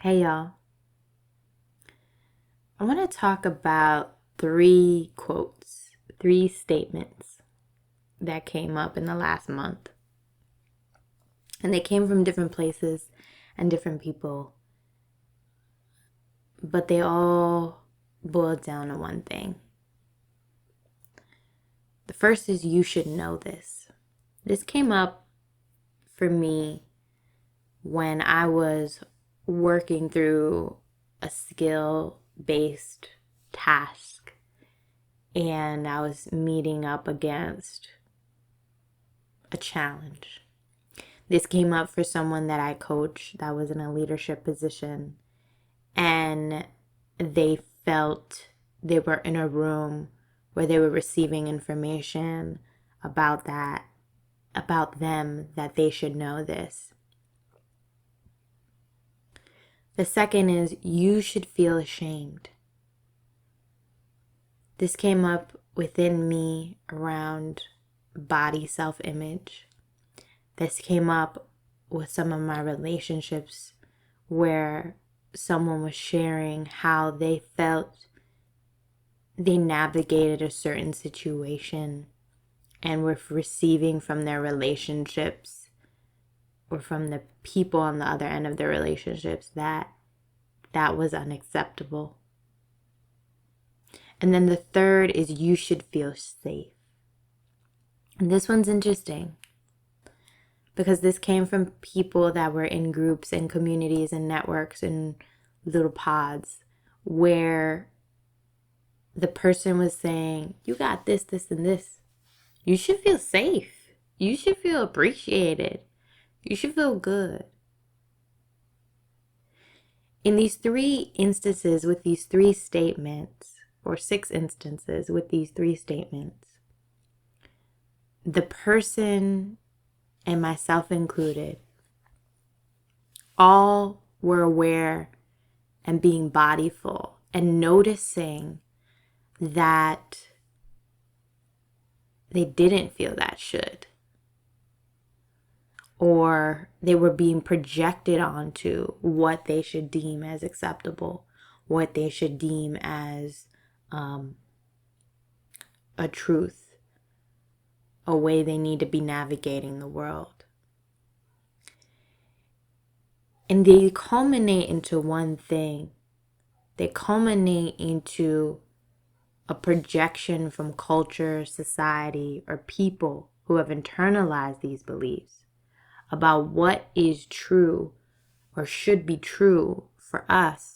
Hey y'all, I want to talk about three quotes, three statements that came up in the last month. And they came from different places and different people, but they all boiled down to one thing. The first is you should know this. This came up for me when I was working through a skill based task and I was meeting up against a challenge. This came up for someone that I coach that was in a leadership position, and they felt they were in a room where they were receiving information about them, that they should know this. The second is you should feel ashamed. This came up within me around body self-image. This came up with some of my relationships where someone was sharing how they felt they navigated a certain situation and were receiving from their relationships or from the people on the other end of their relationships that was unacceptable. And then the third is you should feel safe. And this one's interesting because this came from people that were in groups and communities and networks and little pods where the person was saying, you got this, this, and this. You should feel safe. You should feel appreciated. You should feel good. In these three instances with these three statements, or 6 instances with these 3 statements, the person, and myself included, all were aware and being bodyful and noticing that they didn't feel that should, or they were being projected onto what they should deem as acceptable, what they should deem as a truth, a way they need to be navigating the world. And they culminate into one thing. They culminate into a projection from culture, society, or people who have internalized these beliefs about what is true or should be true for us.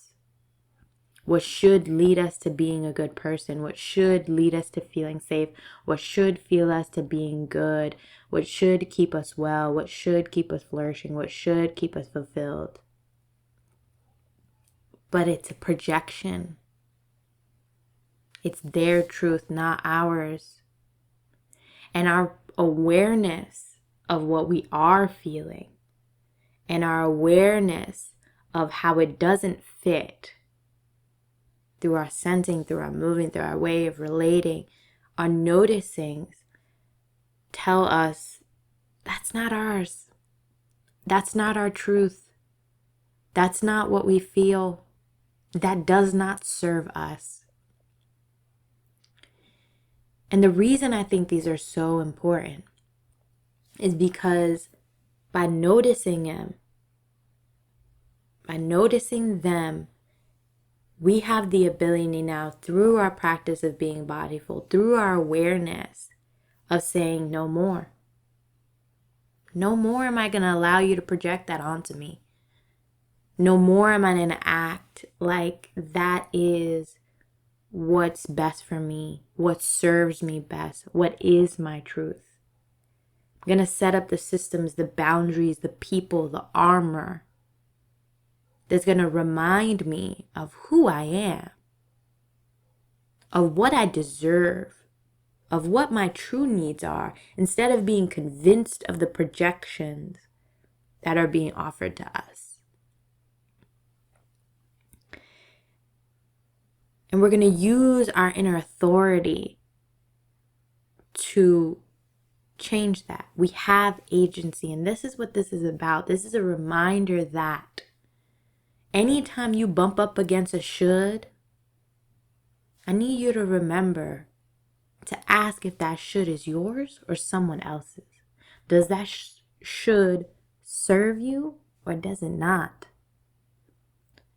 What should lead us to being a good person, what should lead us to feeling safe, what should feel us to being good, what should keep us well, what should keep us flourishing, what should keep us fulfilled. But it's a projection. It's their truth, not ours. And our awareness of what we are feeling and our awareness of how it doesn't fit through our sensing, through our moving, through our way of relating, our noticings tell us that's not ours. That's not our truth. That's not what we feel. That does not serve us. And the reason I think these are so important is because by noticing them, we have the ability now, through our practice of being bodyful, through our awareness of saying no more. No more am I going to allow you to project that onto me. No more am I going to act like that is what's best for me, what serves me best, what is my truth. I'm going to set up the systems, the boundaries, the people, the armor that's going to remind me of who I am, of what I deserve, of what my true needs are, instead of being convinced of the projections that are being offered to us. And we're going to use our inner authority to change that. We have agency, and this is what this is about. This is a reminder that anytime you bump up against a should, I need you to remember to ask if that should is yours or someone else's. Does that should serve you or does it not?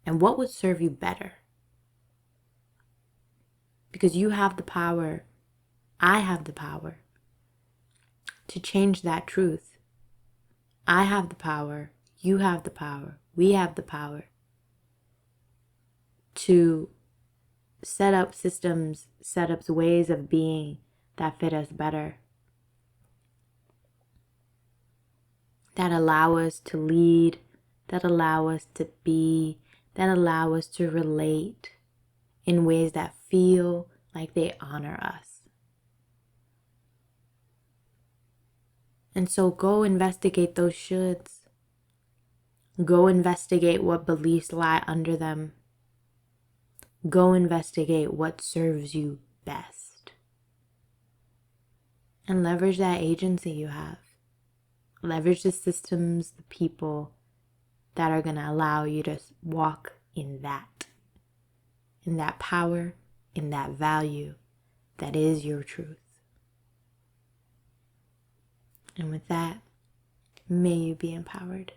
And what would serve you better? Because you have the power, I have the power to change that truth. I have the power, you have the power, we have the power to set up systems, set up ways of being that fit us better, that allow us to lead, that allow us to be, that allow us to relate in ways that feel like they honor us. And so go investigate those shoulds. Go investigate what beliefs lie under them. Go investigate what serves you best. And leverage that agency you have. Leverage the systems, the people that are going to allow you to walk in that power, in that value that is your truth. And with that, may you be empowered.